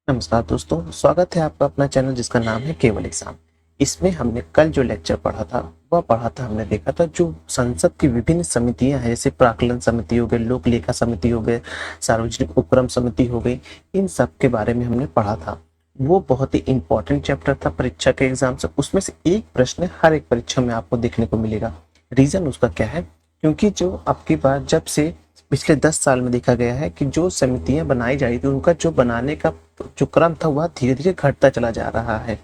नमस्कार दोस्तों, स्वागत है आपका अपना चैनल जिसका नाम है केवल एग्जाम। इसमें हमने कल जो लेक्चर पढ़ा था वह पढ़ा था हमने देखा था जो संसद की विभिन्न समितियां हैं, जैसे प्राक्कलन समिति हो गई, लोक लेखा समिति हो गई, सार्वजनिक उपक्रम समिति हो गई, इन सब के बारे में हमने पढ़ा था। वो बहुत ही इंपॉर्टेंट चैप्टर था परीक्षा के एग्जाम से। उसमें से एक प्रश्न हर एक परीक्षा में आपको देखने को मिलेगा। रीजन उसका क्या है? क्योंकि जो आपकी बात जब से पिछले 10 साल में देखा गया है कि जो समितियां बनाई जा रही थी उनका जो बनाने का जो क्रम था वह धीरे धीरे घटता चला जा रहा है।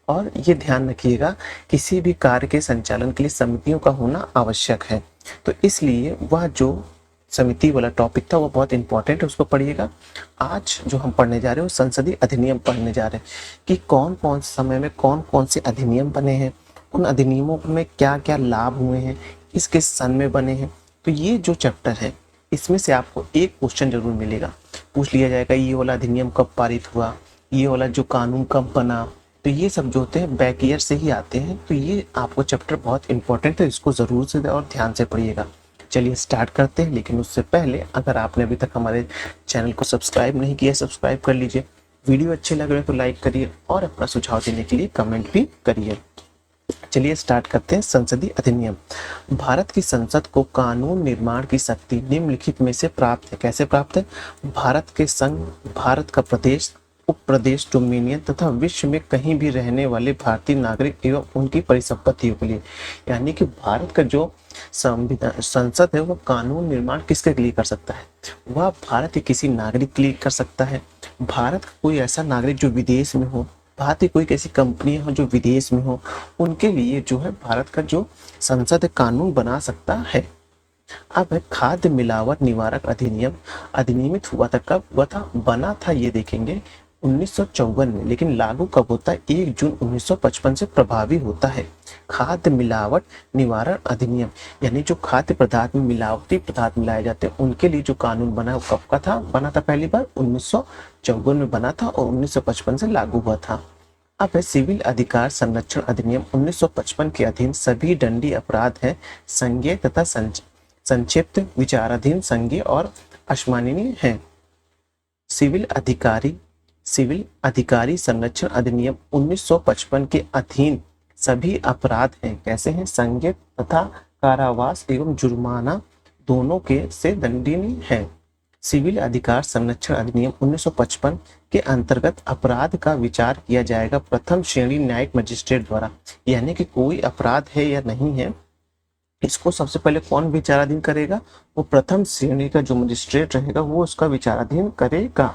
और ये ध्यान रखिएगा, किसी भी कार्य के संचालन के लिए समितियों का होना आवश्यक है। तो इसलिए वह जो समिति वाला टॉपिक था वो बहुत इंपॉर्टेंट है, उसको पढ़िएगा। आज जो हम पढ़ने जा रहे हैं वो संसदीय अधिनियम पढ़ने जा रहे हैं कि कौन कौन से समय में कौन कौन से अधिनियम बने हैं, उन अधिनियमों में क्या क्या लाभ हुए हैं, किस किस सन में बने हैं। तो ये जो चैप्टर है इसमें से आपको एक क्वेश्चन जरूर मिलेगा, पूछ लिया जाएगा ये वाला अधिनियम कब पारित हुआ, ये वाला जो कानून कब बना। तो ये सब जो होते हैं बैक ईयर से ही आते हैं। तो ये आपको चैप्टर बहुत इंपॉर्टेंट है, इसको जरूर से और ध्यान से पढ़िएगा। चलिए स्टार्ट करते हैं, लेकिन उससे पहले अगर आपने अभी तक हमारे चैनल को सब्सक्राइब नहीं किया सब्सक्राइब कर लीजिए। वीडियो अच्छे लग रहे हैं तो लाइक करिए और अपना सुझाव देने के लिए कमेंट भी करिए। चलिए स्टार्ट करते हैं। संसदीय अधिनियम। भारत की संसद को कानून निर्माण की शक्ति निम्नलिखित में से प्राप्त है। कैसे प्राप्त है? भारत के संघ, भारत का प्रदेश, उप प्रदेश, डोमिनियन तथा विश्व में कहीं भी रहने वाले भारतीय नागरिक एवं उनकी परिसंपत्तियों के लिए। यानी कि भारत का जो संविधान संसद है वह कानून निर्माण किसके लिए कर सकता है? वह भारत के किसी नागरिक के लिए कर सकता है। भारत का कोई ऐसा नागरिक जो विदेश में हो, भारत की कोई ऐसी कंपनियां हो जो विदेश में हो, उनके लिए जो है भारत का जो संसद है कानून बना सकता है। अब है खाद्य मिलावट निवारक अधिनियम। अधिनियमित हुआ था कब हुआ था? बना था ये देखेंगे 1954 में, लेकिन लागू कब होता है? 1 जून 1955 से प्रभावी होता है। खाद्य मिलावट निवारण अधिनियम, यानी जो खाद्य पदार्थ में मिलावटी पदार्थ मिलाए जाते हैं उनके लिए जो कानून बना है वो कब का था? बना था पहली बार 1954 में बना था और 1955 से लागू हुआ था। अब है सिविल अधिकार संरक्षण अधिनियम। 1955 के अधीन सभी दंडनीय अपराध है संज्ञेय तथा संक्षिप्त विचाराधीन संज्ञेय और असामान्य है। सिविल अधिकारी संरक्षण अधिनियम 1955 के अधीन सभी अपराध हैं। कैसे हैं? संज्ञेय तथा कारावास एवं जुर्माना दोनों के से दंडनीय है। सिविल अधिकार संरक्षण अधिनियम 1955 के अंतर्गत अपराध का विचार किया जाएगा प्रथम श्रेणी न्यायिक मजिस्ट्रेट द्वारा। यानी कि कोई अपराध है या नहीं है, इसको सबसे पहले कौन विचाराधीन करेगा? वो प्रथम श्रेणी का जो मजिस्ट्रेट रहेगा वो उसका विचाराधीन करेगा।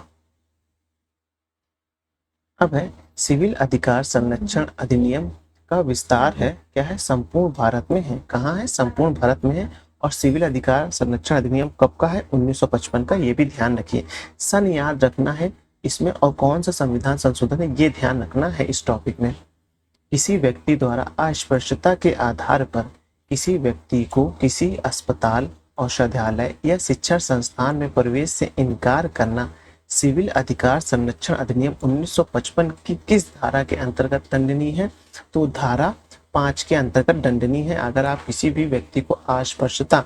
अब है सिविल अधिकार संरक्षण अधिनियम का विस्तार है, क्या है? संपूर्ण भारत में है। कहाँ है? संपूर्ण भारत में है। और सिविल अधिकार संरक्षण अधिनियम कब का है? 1955 का। ये भी ध्यान रखिए, सन याद रखना है इसमें, और कौन सा संविधान संशोधन है ये ध्यान रखना है इस टॉपिक में। किसी व्यक्ति द्वारा अस्पृश्यता के आधार पर किसी व्यक्ति को किसी अस्पताल, औषधालय या शिक्षा संस्थान में प्रवेश से इनकार करना सिविल अधिकार संरक्षण अधिनियम 1955 की किस धारा के अंतर्गत दंडनीय है? तो धारा 5 के अंतर्गत दंडनीय है। अगर आप किसी भी व्यक्ति को अस्पृश्यता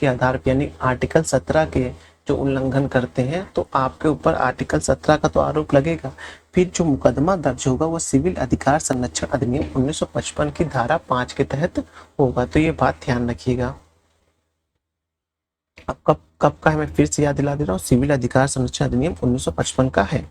के आधार पर यानी आर्टिकल 17 के जो उल्लंघन करते हैं तो आपके ऊपर आर्टिकल 17 का तो आरोप लगेगा। फिर जो मुकदमा दर्ज होगा वो सिविल अधिकार संरक्षण अधिनियम 1955 की धारा 5 के तहत होगा। तो ये बात ध्यान रखिएगा। अब कब का है मैं फिर से याद दिला दे रहा हूँ, सिविल अधिकार संरक्षण अधिनियम 1955 का है।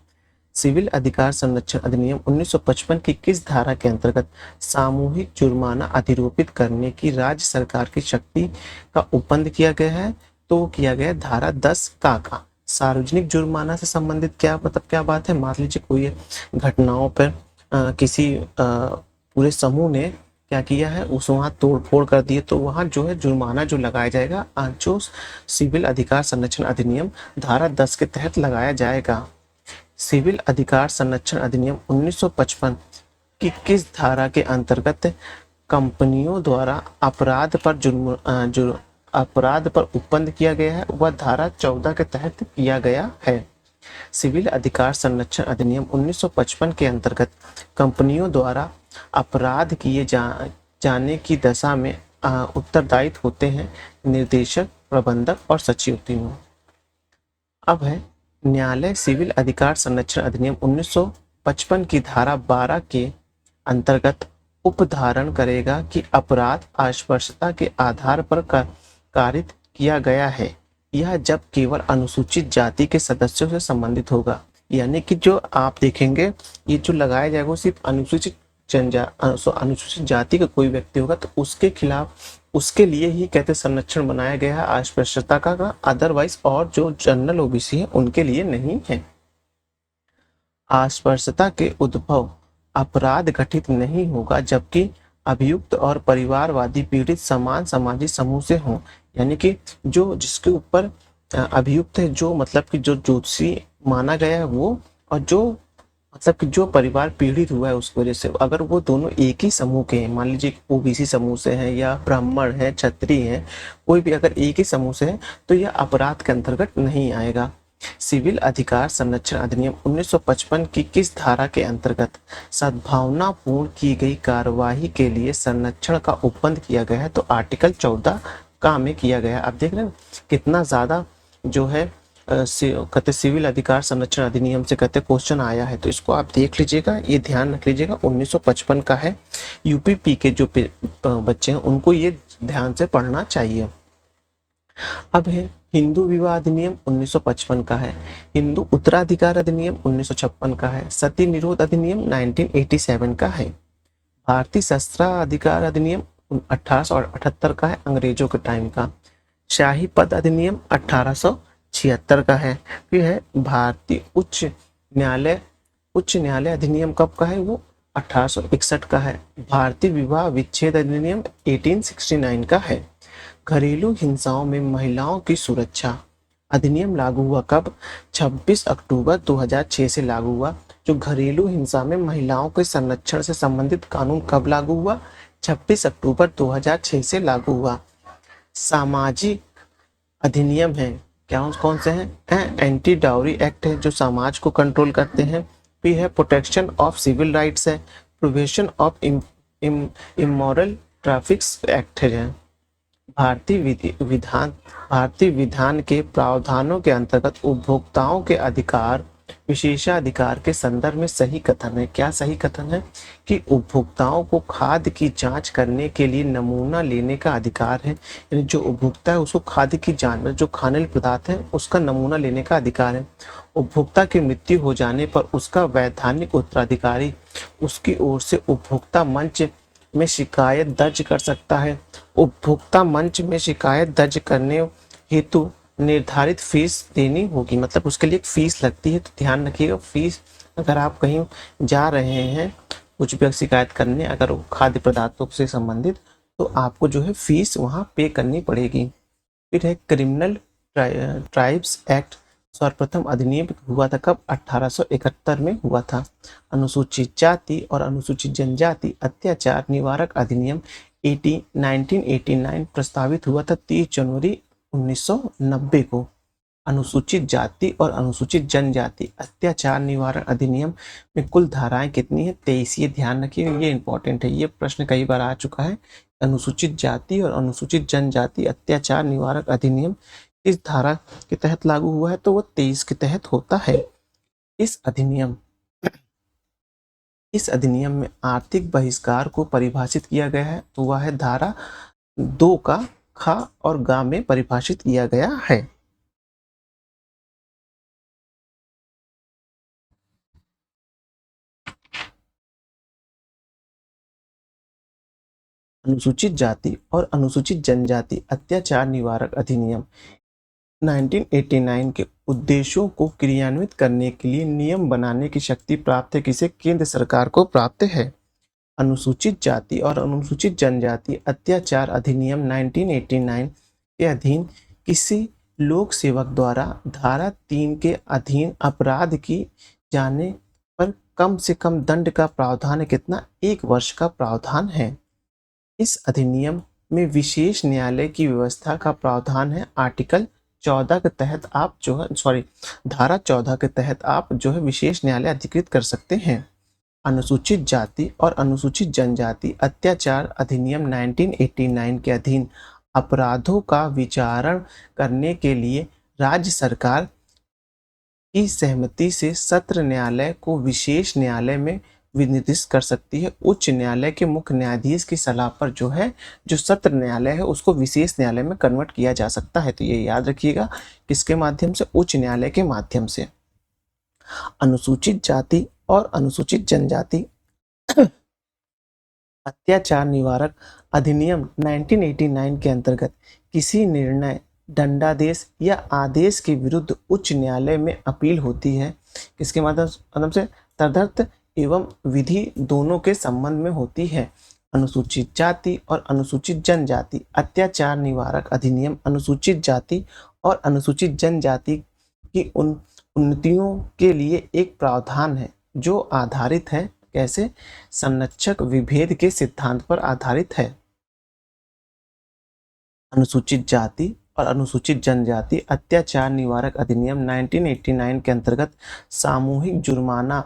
सिविल अधिकार संरक्षण अधिनियम 1955 की किस धारा के अंतर्गत सामूहिक जुर्माना अधिरोपित करने की राज्य सरकार की शक्ति का उपबंध किया गया है? तो किया गया धारा 10 का। सार्वजनिक जुर्माना से संबंधित क्या मतलब क्या बात है? मान लीजिए कोई घटनाओं पर किसी पूरे समूह ने क्या किया है, उस वहां तोड़ फोड़ कर दिए, तो वहां जो है जुर्माना जो लगाया जाएगा जो सिविल अधिकार संरक्षण अधिनियम धारा 10 के तहत लगाया जाएगा। सिविल अधिकार संरक्षण अधिनियम 1955 की किस धारा के अंतर्गत कंपनियों द्वारा अपराध पर उपबंध किया गया है? वह धारा 14 के तहत किया गया है। सिविल अधिकार संरक्षण अधिनियम 1955 के अंतर्गत कंपनियों द्वारा अपराध किए जाने की दशा में उत्तरदायित्व होते हैं निर्देशक, प्रबंधक और सचिव तीनों। अब है न्यायालय सिविल अधिकार संरक्षण अधिनियम 1955 की धारा 12 के अंतर्गत उपधारण करेगा कि अपराध अस्पृश्यता के आधार पर कारित किया गया है, यह जब केवल अनुसूचित जाति के सदस्यों से संबंधित होगा। यानी कि जो आप देखेंगे ये जो लगाया जाएगा वो सिर्फ अनुसूचित जाति का कोई व्यक्ति होगा तो उसके खिलाफ उसके लिए ही कहते संरक्षण बनाया गया है अस्पृश्यता का, अदरवाइज और जो जनरल ओबीसी है उनके लिए नहीं है। अस्पृश्यता के उद्भव अपराध घटित नहीं होगा जबकि अभियुक्त और परिवारवादी पीड़ित समान सामाजिक समूह से हों। यानी कि जो जिसके ऊपर अभियुक्त है, जो मतलब कि जो दोषी माना गया है वो, और जो मतलब कि जो परिवार पीड़ित हुआ है उसकी वजह से, अगर वो दोनों एक ही समूह के हैं, मान लीजिए ओबीसी समूह से हैं या ब्राह्मण है, क्षत्रिय है, कोई भी अगर एक ही समूह से है तो यह अपराध के अंतर्गत नहीं आएगा। सिविल अधिकार संरक्षण अधिनियम 1955 की किस धारा के अंतर्गत सद्भावनापूर्ण की गई कार्यवाही के लिए संरक्षण का उपबंध किया गया है? तो आर्टिकल 14 का में किया गया है। आप देख रहे हैं कितना ज्यादा जो है कहते सिविल अधिकार संरक्षण अधिनियम से कहते क्वेश्चन आया है, तो इसको आप देख लीजिएगा, ये ध्यान रख लीजिएगा 1955 का है। यूपीपी के जो बच्चे हैं उनको ये ध्यान से पढ़ना चाहिए। अब है हिंदू विवाह अधिनियम 1955 का है, हिंदू उत्तराधिकार अधिनियम 1956 का है, सती निरोध अधिनियम 1987 का है, भारतीय शस्त्राधिकार अधिनियम 1878 का है, अंग्रेजों के टाइम का, शाही पद अधिनियम 1876 का है। फिर है भारतीय उच्च न्यायालय अधिनियम कब का है? वो 1861 का है। भारतीय विवाह विच्छेद अधिनियम 1869 का है। घरेलू हिंसाओं में महिलाओं की सुरक्षा अधिनियम लागू हुआ कब? 26 अक्टूबर 2006 से लागू हुआ। जो घरेलू हिंसा में महिलाओं के संरक्षण से संबंधित कानून कब लागू हुआ? 26 अक्टूबर 2006 से लागू हुआ। सामाजिक अधिनियम है, क्या कौन से हैं? एंटी डाउरी एक्ट है जो समाज को कंट्रोल करते हैं। फिर है प्रोटेक्शन ऑफ सिविल राइट्स है, prevention of immoral traffics act है। भारतीय विधान के प्रावधानों के अंतर्गत उपभोक्ताओं के अधिकार विशेषाधिकार के संदर्भ में सही कथन है। क्या सही कथन है? कि उपभोक्ताओं को खाद्य की जांच करने के लिए नमूना लेने का अधिकार है। यानी जो उपभोक्ता है उसको खाद्य की जांच, जो खाने वाले पदार्थ है उसका नमूना लेने का अधिकार है। उपभोक्ता की मृत्यु हो जाने पर उसका वैधानिक उत्तराधिकारी उसकी ओर से उपभोक्ता मंच में शिकायत दर्ज कर सकता है। उपभोक्ता मंच में शिकायत दर्ज करने हेतु निर्धारित फीस देनी होगी, मतलब उसके लिए एक फीस लगती है, तो ध्यान रखिएगा फीस। अगर आप कहीं जा रहे हैं कुछ भी शिकायत करने, अगर खाद्य पदार्थों से संबंधित, तो आपको जो है फीस वहाँ पे करनी पड़ेगी। फिर है क्रिमिनल ट्राइब्स एक्ट सर्वप्रथम अधिनियम हुआ था कब? 1871 में हुआ था। अनुसूचित जाति और अनुसूचित जनजाति अत्याचार निवारक अधिनियम 1989 प्रस्तावित हुआ था 30 जनवरी 1990 को। अनुसूचित जाति और अनुसूचित जनजाति अत्याचार निवारण अधिनियम में कुल धाराएं कितनी है? 23। ये ध्यान रखिए, ये इंपॉर्टेंट है, ये प्रश्न कई बार आ चुका है। अनुसूचित जाति और अनुसूचित जनजाति अत्याचार निवारक अधिनियम इस धारा के तहत लागू हुआ है, तो वो 23 के तहत होता है। इस अधिनियम में आर्थिक बहिष्कार को परिभाषित किया गया है, तो वह है धारा 2 का ख और ग में परिभाषित किया गया है। अनुसूचित जाति और अनुसूचित जनजाति अत्याचार निवारक अधिनियम 1989 के उद्देश्यों को क्रियान्वित करने के लिए नियम बनाने की शक्ति प्राप्त है किसे? केंद्र सरकार को प्राप्त है। अनुसूचित जाति और अनुसूचित जनजाति अत्याचार अधिनियम 1989 के अधीन किसी लोक सेवक द्वारा धारा 3 के अधीन अपराध की जाने पर कम से कम दंड का प्रावधान है कितना? 1 वर्ष का प्रावधान है। इस अधिनियम में विशेष न्यायालय की व्यवस्था का प्रावधान है। आर्टिकल 14 के तहत आप जो है धारा 14 के तहत आप जो है विशेष न्यायालय अधिकृत कर सकते हैं। अनुसूचित जाति और अनुसूचित जनजाति अत्याचार अधिनियम 1989 के अधीन अपराधों का विचारण करने के लिए राज्य सरकार की सहमति से सत्र न्यायालय को विशेष न्यायालय में विनिर्दिष्ट कर सकती है। उच्च न्यायालय के मुख्य न्यायाधीश की सलाह पर जो है जो सत्र न्यायालय है उसको विशेष न्यायालय में कन्वर्ट किया जा सकता है। तो ये याद रखिएगा, किसके माध्यम से? उच्च न्यायालय के माध्यम से। अनुसूचित जाति और अनुसूचित जनजाति अत्याचार निवारक अधिनियम 1989 के अंतर्गत किसी निर्णय, दंडादेश या आदेश के विरुद्ध उच्च न्यायालय में अपील होती है। किसके माध्यम से? तदर्थ एवं विधि दोनों के संबंध में होती है। अनुसूचित जाति और अनुसूचित जनजाति अत्याचार निवारक अधिनियम अनुसूचित जाति और अनुसूचित जनजाति की उन्नतियों के लिए एक प्रावधान है जो आधारित है, कैसे? संरक्षक विभेद के सिद्धांत पर आधारित है। अनुसूचित जाति और अनुसूचित जनजाति अत्याचार निवारक अधिनियम 1989 के अंतर्गत सामूहिक जुर्माना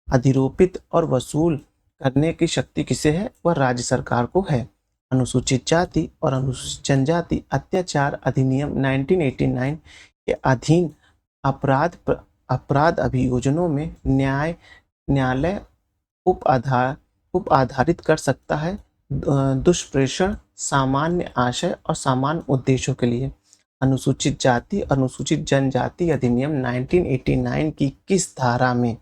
अधिरोपित और वसूल करने की शक्ति किसे है? वह राज्य सरकार को है। अनुसूचित जाति और अनुसूचित जनजाति अत्याचार अधिनियम 1989 के अधीन अपराध अभियोजनों में न्यायालय उप आधारित कर सकता है दुष्प्रेषण, सामान्य आशय और सामान्य उद्देश्यों के लिए। अनुसूचित जाति और अनुसूचित जनजाति अधिनियम 1989 की किस धारा में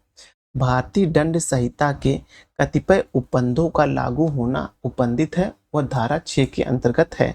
भारतीय दंड संहिता के कतिपय उपबंधों का लागू होना उपबंधित है? वह धारा 6 के अंतर्गत है।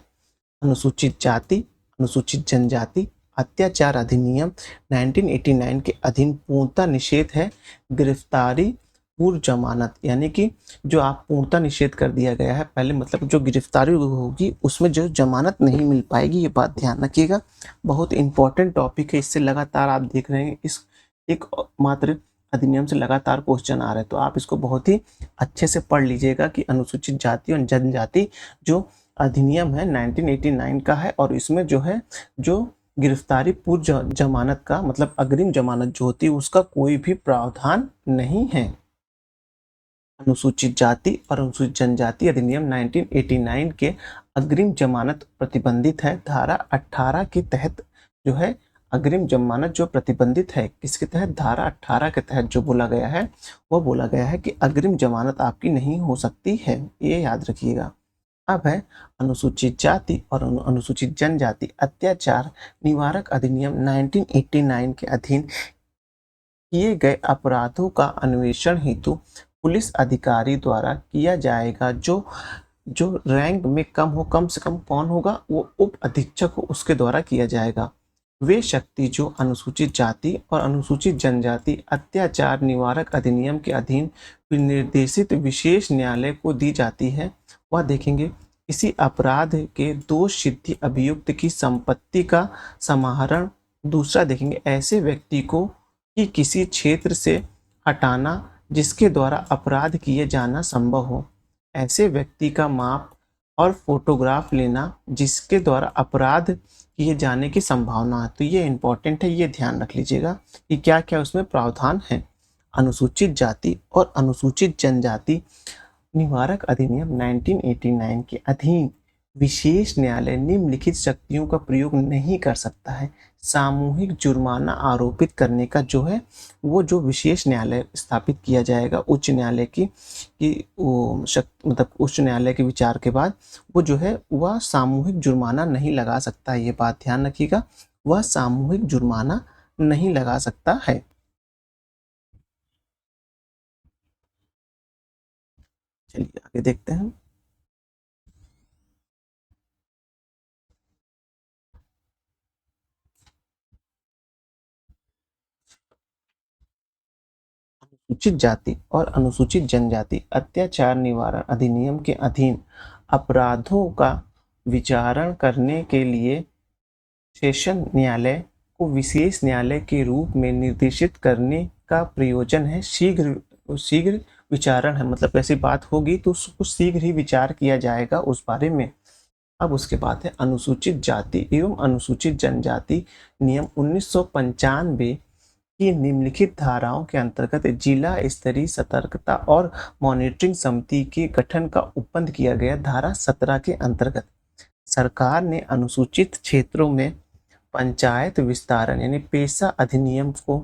अनुसूचित जाति अनुसूचित जनजाति अत्याचार अधिनियम 1989 के अधीन पूर्णतः निषेध है गिरफ्तारी पूर्व जमानत, यानी कि जो आप पूर्णतः निषेध कर दिया गया है। पहले मतलब जो गिरफ्तारी होगी उसमें जो जमानत नहीं मिल पाएगी, ये बात ध्यान रखिएगा। बहुत इंपॉर्टेंट टॉपिक है, इससे लगातार आप देख रहे हैं इस एक मात्र अधिनियम से लगातार क्वेश्चन आ रहे हैं, तो आप इसको बहुत ही अच्छे से पढ़ लीजिएगा कि अनुसूचित जाति और जनजाति जो अधिनियम है 1989 का है और इसमें जो है जो गिरफ्तारी पूर्व जमानत का मतलब अग्रिम जमानत जो होती है उसका कोई भी प्रावधान नहीं है। अनुसूचित जाति और अनुसूचित जनजाति अधिनियम 1989 के अग्रिम जमानत प्रतिबंधित है। धारा 18 के तहत जो है अग्रिम जमानत जो प्रतिबंधित है, किसके तहत? धारा 18 के तहत जो बोला गया है वो बोला गया है कि अग्रिम जमानत आपकी नहीं हो सकती है, ये याद रखिएगा। अब है अनुसूचित जाति और अनुसूचित जनजाति अत्याचार निवारक अधिनियम 1989 के अधीन किए गए अपराधों का अन्वेषण हेतु पुलिस अधिकारी द्वारा किया जाएगा। जो रैंक में कम से कम कौन होगा? वो उप अधीक्षक उसके द्वारा किया जाएगा। वे शक्ति जो अनुसूचित जाति और अनुसूचित जनजाति अत्याचार निवारक अधिनियम के अधीन निर्देशित विशेष न्यायालय को दी जाती है, वह देखेंगे किसी अपराध के दोष सिद्धि अभियुक्त की संपत्ति का समाहरण। दूसरा देखेंगे ऐसे व्यक्ति को कि किसी क्षेत्र से हटाना जिसके द्वारा अपराध किए जाना संभव हो। ऐसे व्यक्ति का माप और फोटोग्राफ लेना जिसके द्वारा अपराध किए जाने की संभावना है। तो ये इंपॉर्टेंट है, ये ध्यान रख लीजिएगा कि क्या क्या उसमें प्रावधान है। अनुसूचित जाति और अनुसूचित जनजाति निवारक अधिनियम 1989 के अधीन विशेष न्यायालय निम्नलिखित शक्तियों का प्रयोग नहीं कर सकता है। सामूहिक जुर्माना आरोपित करने का जो है वो जो विशेष न्यायालय स्थापित किया जाएगा उच्च न्यायालय की वो मतलब उच्च न्यायालय के विचार के बाद वो जो है वह सामूहिक जुर्माना नहीं लगा सकता है। ये बात ध्यान रखिएगा, वह सामूहिक जुर्माना नहीं लगा सकता है। चलिए आगे देखते हैं। अनुसूचित जाति और अनुसूचित जनजाति अत्याचार निवारण अधिनियम के अधीन अपराधों का विचारण करने के लिए सेशन न्यायालय को विशेष न्यायालय के रूप में निर्देशित करने का प्रयोजन है। शीघ्र विचारण है, मतलब ऐसी बात होगी तो उसको शीघ्र ही विचार किया जाएगा उस बारे में। अब उसके बाद है अनुसूचित जाति एवं अनुसूचित जनजाति नियम 1995 की निम्नलिखित धाराओं के अंतर्गत जिला स्तरीय सतर्कता और मॉनिटरिंग समिति के गठन का उपबंध किया गया। धारा 17 के अंतर्गत सरकार ने अनुसूचित क्षेत्रों में पंचायत विस्तारण यानी पेशा अधिनियम को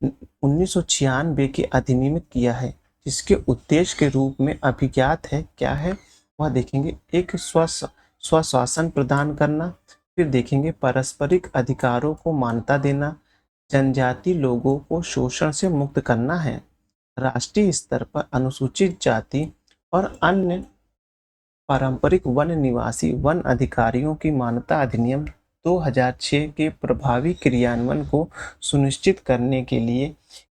1996 के अधिनियमित किया है, जिसके उद्देश्य के रूप में अभिज्ञात है। क्या है वह देखेंगे, एक स्वशासन प्रदान करना, फिर देखेंगे पारस्परिक अधिकारों को मान्यता देना, जनजाति लोगों को शोषण से मुक्त करना है, राष्ट्रीय स्तर पर अनुसूचित जाति और अन्य पारंपरिक वन निवासी वन अधिकारियों की मान्यता अधिनियम 2006 के प्रभावी क्रियान्वयन को सुनिश्चित करने के लिए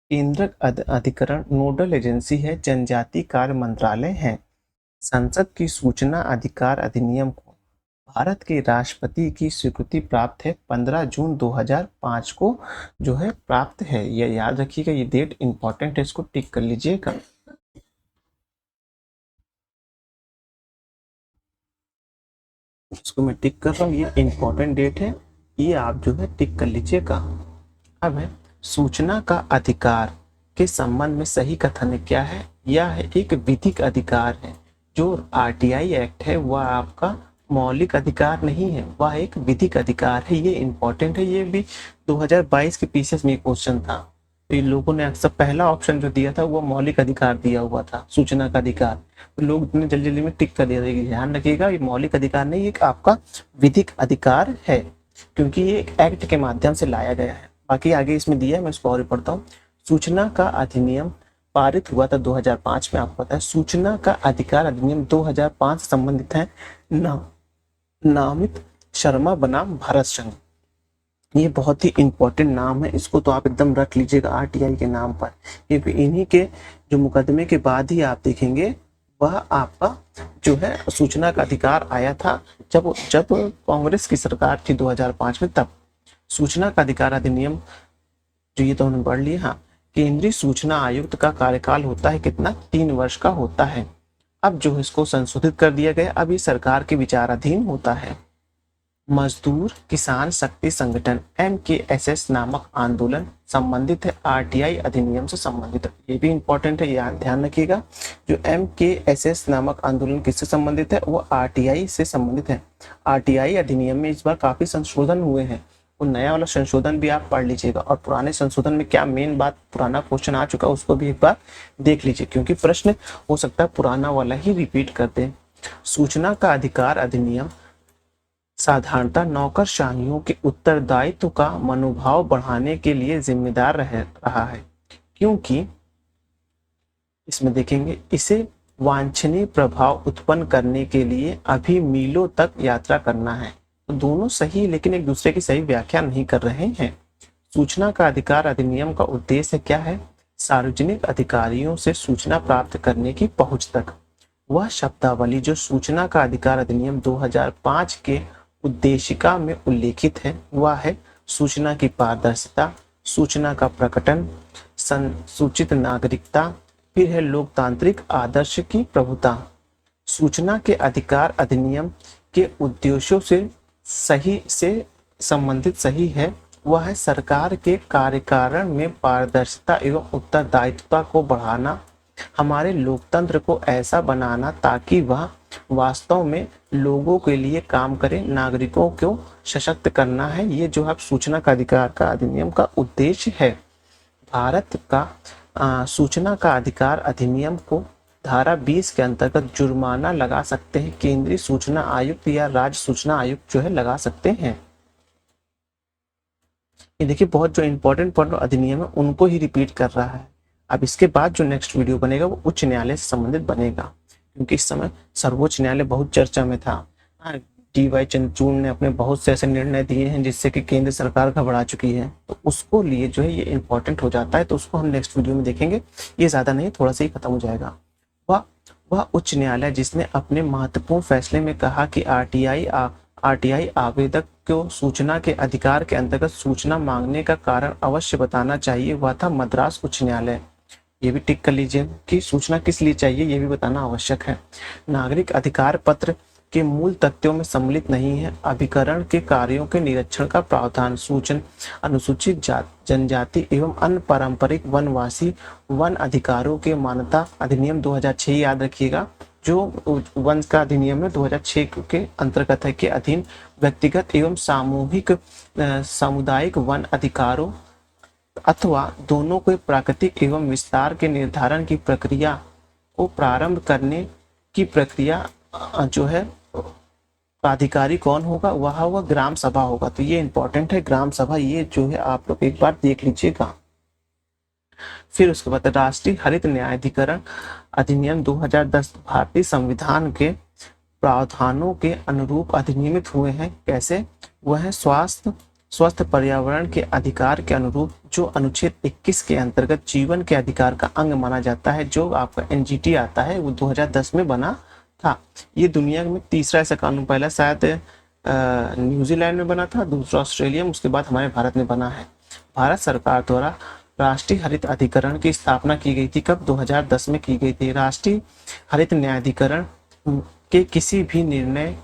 केंद्रक अधिकरण नोडल एजेंसी है, जनजाति कार्य मंत्रालय है। संसद की सूचना अधिकार अधिनियम को भारत के राष्ट्रपति की स्वीकृति प्राप्त है, 15 जून 2005 को जो है प्राप्त है। यह याद रखिएगा, ये डेट इंपॉर्टेंट है, इसको टिक कर लीजिएगा। इसको मैं टिक कर रहा हूँ, ये इंपॉर्टेंट डेट है, ये आप जो है टिक कर लीजिएगा। अब है सूचना का अधिकार के संबंध में सही कथन क्या है। यह है एक विधिक अधिकार है। जो आरटीआई एक्ट है वह आपका मौलिक अधिकार नहीं है, वह एक विधिक अधिकार है। ये इंपॉर्टेंट है, ये भी 2022 के पीसीएस में क्वेश्चन था। तो इन लोगों ने अक्सर पहला ऑप्शन जो दिया था वो मौलिक अधिकार दिया हुआ था, सूचना का अधिकार। तो लोग इतने जल्दी जल्दी में टिक कर दिया। ध्यान रखिएगा, ये मौलिक अधिकार नहीं, एक आपका विधिक अधिकार है, क्योंकि ये एक एक्ट के माध्यम से लाया गया है। बाकी आगे इसमें दिया है, मैं इसको और पढ़ता हूँ। सूचना का अधिनियम पारित हुआ था 2005 में, आपको पता है। सूचना का अधिकार अधिनियम 2005 से संबंधित है। नामित शर्मा बनाम भारत संघ, ये बहुत ही इंपॉर्टेंट नाम है, इसको तो आप एकदम रख लीजिएगा आरटीआई के नाम पर। ये इन्हीं के जो मुकदमे के बाद ही आप देखेंगे वह आपका जो है सूचना का अधिकार आया था, जब कांग्रेस की सरकार थी 2005 में, तब सूचना का अधिकार अधिनियम जो ये तो हमने पढ़ लिया। हाँ, केंद्रीय सूचना आयुक्त का कार्यकाल होता है कितना, 3 वर्ष का होता है। अब जो इसको संशोधित कर दिया गया, अब ये सरकार के विचाराधीन होता है। मजदूर किसान शक्ति संगठन MKSS नामक आंदोलन संबंधित है आरटीआई अधिनियम से संबंधित है। ये भी इंपॉर्टेंट है, याद ध्यान रखिएगा। जो MKSS नामक आंदोलन किससे संबंधित है, वो आरटीआई से संबंधित है। आरटीआई अधिनियम में इस बार काफी संशोधन हुए हैं, वो नया वाला संशोधन भी आप पढ़ लीजिएगा, और पुराने संशोधन में क्या मेन बात, पुराना क्वेश्चन आ चुका है उसको भी एक बार देख लीजिए, क्योंकि प्रश्न हो सकता है पुराना वाला ही रिपीट कर दे। सूचना का अधिकार अधिनियम साधारणतः नौकरशाहियों के उत्तरदायित्व का मनोभाव बढ़ाने के लिए जिम्मेदार रहा है, क्योंकि इसमें देखेंगे इसे वांछनीय प्रभाव उत्पन्न करने के लिए अभी मीलों तक यात्रा करना है। तो दोनों सही, लेकिन एक दूसरे की सही व्याख्या नहीं कर रहे हैं। सूचना का अधिकार अधिनियम का उद्देश्य क्या है, सार्वजनिक अधिकारियों से सूचना प्राप्त करने की पहुंच तक। वह शब्दावली जो सूचना का अधिकार अधिनियम 2005 के उद्देशिका में उल्लेखित है, वह है सूचना की पारदर्शिता, सूचना का प्रकटन, सूचित नागरिकता, फिर है लोकतांत्रिक आदर्श की प्रभुता। सूचना के अधिकार अधिनियम के उद्देश्यों से संबंधित सही है, वह है सरकार के कार्यकारण में पारदर्शिता एवं उत्तरदायित्वता को बढ़ाना, हमारे लोकतंत्र को ऐसा बनाना ताकि वह वास्तव में लोगों के लिए काम करे, नागरिकों को सशक्त करना है। ये जो है सूचना का अधिकार का अधिनियम का उद्देश्य है। भारत का सूचना का अधिकार अधिनियम को धारा 20 के अंतर्गत जुर्माना लगा सकते हैं केंद्रीय सूचना आयुक्त या राज्य सूचना आयुक्त जो है लगा सकते हैं। ये देखिए बहुत जो इंपॉर्टेंट पॉइंट अधिनियम है उनको ही रिपीट कर रहा है। अब इसके बाद जो नेक्स्ट वीडियो बनेगा वो उच्च न्यायालय से संबंधित बनेगा, क्योंकि इस समय सर्वोच्च न्यायालय बहुत चर्चा में था। DY चंद्रचूड़ ने अपने बहुत से ऐसे निर्णय दिए हैं जिससे कि केंद्र सरकार घबरा चुकी है, तो उसको लिए जो है ये इंपॉर्टेंट हो जाता है, तो उसको हम नेक्स्ट वीडियो में देखेंगे। ये ज़्यादा नहीं, थोड़ा सा ही खत्म हो जाएगा। वह उच्च न्यायालय जिसने अपने महत्वपूर्ण फैसले में कहा कि आरटीआई आवेदक को सूचना के अधिकार के अंतर्गत सूचना मांगने का कारण अवश्य बताना चाहिए, वह था मद्रास उच्च न्यायालय। ये भी टिक कर लीजिए कि सूचना किस लिए चाहिए ये भी बताना आवश्यक है। नागरिक अधिकार पत्र के मूल तथ्यों में सम्मिलित नहीं है अभिकरण के कार्यों के निरीक्षण का प्रावधान, सूचना अनुसूचित जनजाति एवं अन्य पारंपरिक वनवासी वन अधिकारों के मान्यता अधिनियम 2006 याद रखिएगा, जो वन का अधिनियम है 2006 के अंतर्गत है, के अधीन व्यक्तिगत एवं सामूहिक सामुदायिक वन अधिकारों अथवा दोनों को प्राकृतिक एवं विस्तार के निर्धारण की प्रक्रिया को प्रारंभ करने की प्रक्रिया जो है का अधिकारी कौन होगा, वह होगा ग्राम सभा होगा। तो ये इंपॉर्टेंट है ग्राम सभा, ये जो है आप लोग एक बार देख लीजिएगा। फिर उसके बाद राष्ट्रीय हरित न्यायाधिकरण अधिनियम 2010 भारतीय संविधान के प्रावधानों के अनुरूप अधिनियमित हुए हैं। कैसे? वह है स्वस्थ पर्यावरण के अधिकार के अनुरूप, जो अनुच्छेद 21 के अंतर्गत जीवन के अधिकार का अंग माना जाता है, जो आपका एनजीटी आता है, वो 2010 में बना था। ये दुनिया में तीसरा ऐसा कानून, पहला शायद न्यूजीलैंड में बना था, दूसरा ऑस्ट्रेलिया में, उसके बाद हमारे भारत में बना है। भारत सरकार द्वारा राष्ट्रीय हरित अधिकरण की स्थापना की गई थी। कब? 2010 में की गई थी। राष्ट्रीय हरित न्यायाधिकरण के किसी भी निर्णय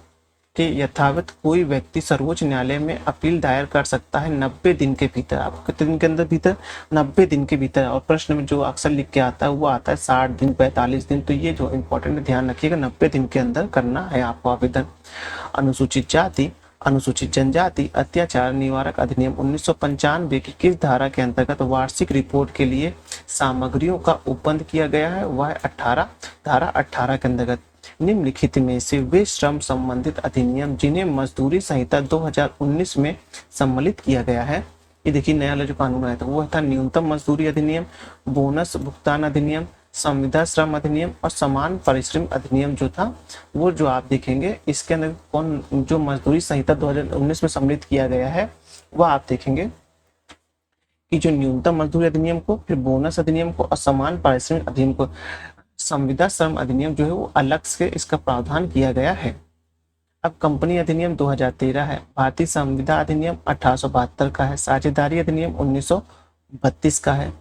के यथावत कोई व्यक्ति सर्वोच्च न्यायालय में अपील दायर कर सकता है 90 दिन के भीतर। आप कितने दिन के अंदर? भीतर 90 दिन के भीतर। और प्रश्न में जो अक्सर लिख के आता है वो आता है 60 दिन, 45 दिन। तो ये जो इम्पोर्टेंट ध्यान रखिएगा, 90 दिन के अंदर करना है आपको आवेदन। अनुसूचित जाति अनुसूचित जनजाति अत्याचार निवारक अधिनियम 1995 की किस धारा के अंतर्गत वार्षिक रिपोर्ट के लिए सामग्रियों का उपबंध किया गया है? वह धारा 18 के अंतर्गत। निम्नलिखित में से वे श्रम संबंधित अधिनियम जिन्हें मजदूरी संहिता 2019 में सम्मिलित किया गया है। ये देखिए नया जो कानून आया था वो था न्यूनतम मजदूरी अधिनियम, बोनस भुगतान अधिनियम, संविदा श्रम अधिनियम और समान परिश्रम अधिनियम जो था वो जो आप देखेंगे इसके अंदर कौन जो मजदूरी संहिता 2019 में सम्मिलित किया गया है वह आप देखेंगे कि जो न्यूनतम मजदूरी अधिनियम को, फिर बोनस अधिनियम को और समान पारिश्रमिक अधिनियम को, संविदा श्रम अधिनियम जो है वो अलग से इसका प्रावधान किया गया है। अब कंपनी अधिनियम 2013 है, भारतीय संविदा अधिनियम 1872 का है, साझेदारी अधिनियम 1932 का है,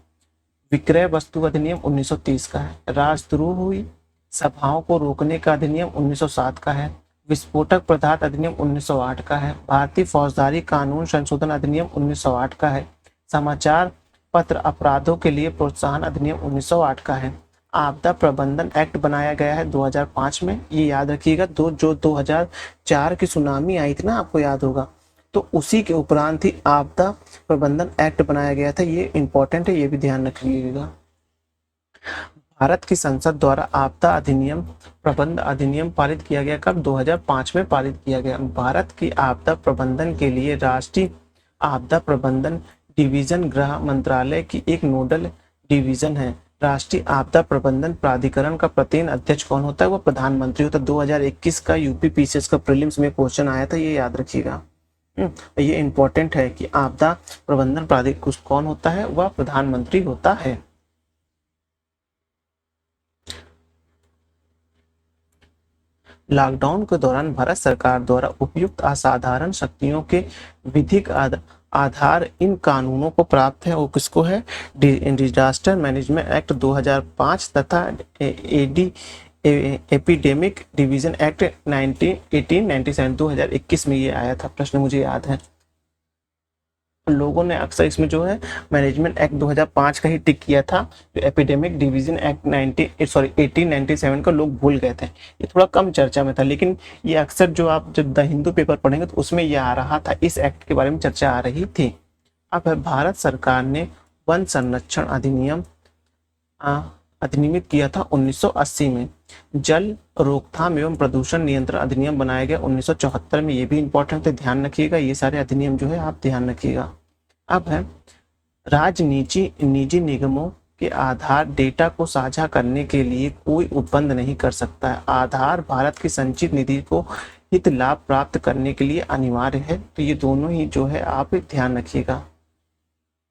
विक्रय वस्तु अधिनियम 1930 का है, राजद्रोह हुई सभाओं को रोकने का अधिनियम 1907 का है, विस्फोटक पदार्थ अधिनियम 1908 का है, भारतीय फौजदारी कानून संशोधन अधिनियम 1908 का है, समाचार पत्र अपराधों के लिए प्रोत्साहन अधिनियम 1908 का है, आपदा प्रबंधन एक्ट बनाया गया है 2005 में। ये याद रखिएगा, जो 2004 की सुनामी आई थी ना, आपको याद होगा, तो उसी के उपरांत ही आपदा प्रबंधन एक्ट बनाया गया था। ये इंपॉर्टेंट है, ये भी ध्यान रखिएगा। भारत की संसद द्वारा आपदा अधिनियम प्रबंध अधिनियम पारित किया गया कब? 2005 में पारित किया गया। भारत की आपदा प्रबंधन के लिए राष्ट्रीय आपदा प्रबंधन डिवीजन गृह मंत्रालय की एक नोडल डिवीजन है। राष्ट्रीय आपदा प्रबंधन प्राधिकरण का प्रत्येक अध्यक्ष कौन होता है? वो प्रधानमंत्री होता है। 2021 का यूपी पीसीएस का प्रीलिम्स में क्वेश्चन आया था, ये याद रखिएगा। ये इंपॉर्टेंट है कि आपदा प्रबंधन प्राधिकरण कौन होता है? वह प्रधानमंत्री होता है। लॉकडाउन के दौरान भारत सरकार द्वारा उपयुक्त असाधारण शक्तियों के विधिक आधार इन कानूनों को प्राप्त है। वो किसको है? डिजास्टर मैनेजमेंट एक्ट 2005 तथा एपिडेमिक डिवीजन एक्ट 1897 2021 में ये आया था। प्रश्न मुझे याद है, लोगों ने अक्सर इसमें जो है मैनेजमेंट एक्ट 2005 का ही टिक किया था। जो एपिडेमिक डिवीजन एक्ट 1897 का लोग भूल गए थे, ये थोड़ा कम चर्चा में था, लेकिन ये अक्सर जो आप जब द हिंदू पेपर पढ़ेंगे तो उसमें ये आ रहा था, इस एक्ट के बारे में चर्चा आ रही थी। अब भारत सरकार ने वन संरक्षण अधिनियम अधिनियमित किया था 1980 में। जल रोकथाम एवं प्रदूषण नियंत्रण अधिनियम बनाया गया 1974 में। ये भी इंपॉर्टेंट है, ध्यान रखिएगा, ये सारे अधिनियम जो है आप ध्यान रखिएगा। अब है राज्य निजी निगमों के आधार डेटा को साझा करने के लिए कोई उपबंध नहीं कर सकता है। आधार भारत की संचित निधि को हित लाभ प्राप्त करने के लिए अनिवार्य है। तो ये दोनों ही जो है आप ध्यान रखिएगा।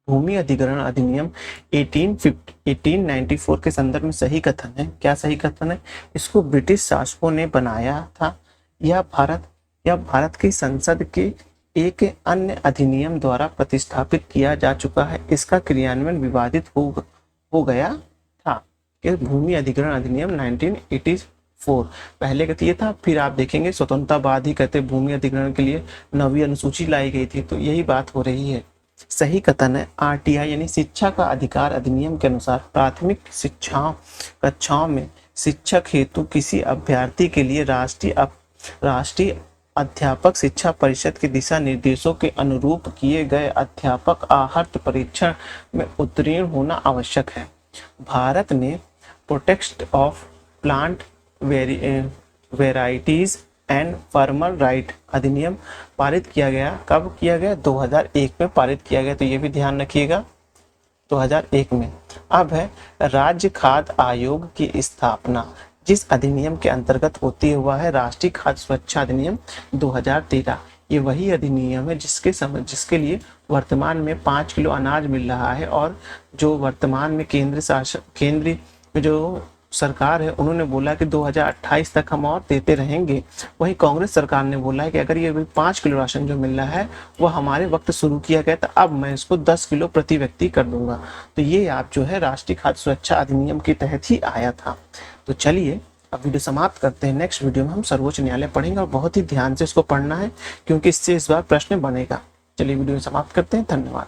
भूमि अधिग्रहण अधिनियम 1894 के संदर्भ में सही कथन है। क्या सही कथन है? इसको ब्रिटिश शासकों ने बनाया था। यह भारत की संसद के एक अन्य अधिनियम द्वारा प्रतिस्थापित किया जा चुका है। इसका क्रियान्वयन विवादित हो गया था। कि भूमि अधिग्रहण अधिनियम 1984 पहले कहते ये था, फिर आप देखेंगे स्वतंत्रता बाद ही कहते भूमि अधिग्रहण के लिए नवी अनुसूची लाई गई थी। तो यही बात हो रही है। सही कथन है आरटीआई यानी शिक्षा का अधिकार अधिनियम के अनुसार प्राथमिक कक्षाओं में शिक्षक हेतु किसी अभ्यर्थी के लिए राष्ट्रीय अध्यापक शिक्षा परिषद के दिशा निर्देशों के अनुरूप किए गए अध्यापक आहर्त परीक्षण में उत्तीर्ण होना आवश्यक है। भारत ने protection of plant varieties and farmer right अधिनियम पारित किया गया। कब किया गया? 2001 में पारित किया गया, तो ये भी ध्यान रखिएगा, 2001 में। अब है राज्य खाद्य आयोग की स्थापना, जिस अधिनियम के अंतर्गत होती हुआ है राष्ट्रीय खाद्य सुरक्षा अधिनियम 2013। ये वही अधिनियम है जिसके लिए वर्तमान में 5 किलो अनाज मिल रहा है, और जो वर्तमान में केंद्रीय जो सरकार है उन्होंने बोला कि 2028 तक हम और देते रहेंगे। वहीं कांग्रेस सरकार ने बोला है कि अगर ये 5 किलो राशन जो मिल रहा है वो हमारे वक्त शुरू किया गया था, अब मैं इसको 10 किलो प्रति व्यक्ति कर दूंगा। तो ये आप जो है राष्ट्रीय खाद्य सुरक्षा अधिनियम के तहत ही आया था। तो चलिए अब वीडियो समाप्त करते हैं। नेक्स्ट वीडियो में हम सर्वोच्च न्यायालय पढ़ेंगे और बहुत ही ध्यान से इसको पढ़ना है, क्योंकि इससे इस बार प्रश्न बनेगा। चलिए वीडियो समाप्त करते हैं। धन्यवाद।